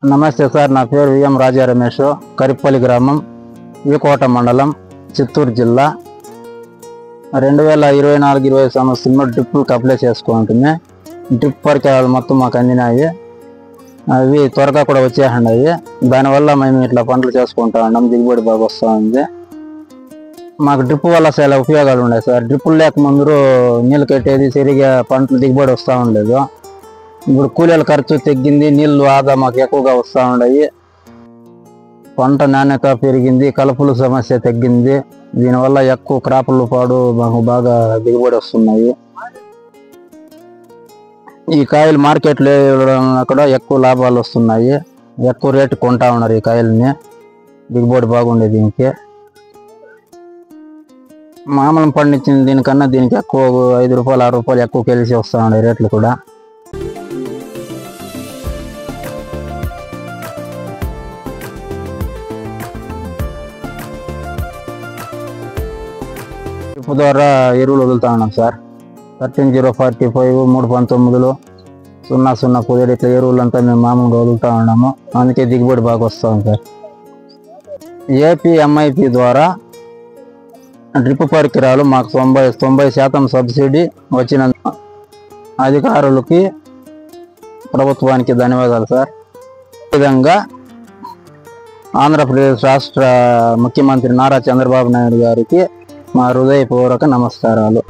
నమస్తే సార్, నా పేరు విఎం రాజా రమేష్. కరిప్పల్లి గ్రామం, వీకోట మండలం, చిత్తూరు జిల్లా. 2024-25 సంవత్సరంలో డ్రిప్పులకు అప్లై చేసుకుంటుంది. డ్రిప్ పరికరాలు మొత్తం మాకు అందినాయి. అవి త్వరగా కూడా వచ్చేయండి. దానివల్ల మేము ఇట్లా పంటలు చేసుకుంటా ఉన్నాం. దిగుబడి బాగా వస్తూ ఉంది. మాకు డ్రిప్ వల్ల చాలా ఉపయోగాలు ఉన్నాయి సార్. డ్రిప్పులు లేకముందు నీళ్ళు కట్టేది సరిగా పంటలు దిగుబడి వస్తూ ఉండలేదు. ఇప్పుడు కూలీల ఖర్చు తగ్గింది, నీళ్లు ఆదా మాకు ఎక్కువగా వస్తూ ఉన్నాయి. పంట నాణ్యత పెరిగింది, కలుపుల సమస్య తగ్గింది. దీనివల్ల ఎక్కువ క్రాపులు పాడు మాకు బాగా దిగుబడి వస్తున్నాయి. ఈ కాయలు మార్కెట్లో కూడా ఎక్కువ లాభాలు వస్తున్నాయి. ఎక్కువ రేటు కొంటా ఉన్నారు ఈ కాయల్ని. దిగుబడి బాగుండే దీనికి. మామూలు పండించిన దీనికన్నా దీనికి ఎక్కువ 5 రూపాయలు 6 రూపాయలు ఎక్కువ కలిసి వస్తూ ఉన్నాయి రేట్లు కూడా. డ్రిప్ ద్వారా ఎరువులు వదులుతా ఉన్నాం సార్. 13045, 319, 0017 ఇట్లా ఎరువులంతా మేము మామూలుగా వదులుతా ఉన్నాము. అందుకే దిగుబడి బాగా వస్తాం సార్. ఏపీ ఎంఐపి ద్వారా డ్రిప్ పరికరాలు మాకు 90% సబ్సిడీ వచ్చిన అధికారులకి, ప్రభుత్వానికి ధన్యవాదాలు సార్. ఈ విధంగా ఆంధ్రప్రదేశ్ రాష్ట్ర ముఖ్యమంత్రి నారా చంద్రబాబు నాయుడు గారికి మా హృదయపూర్వక నమస్కారాలు.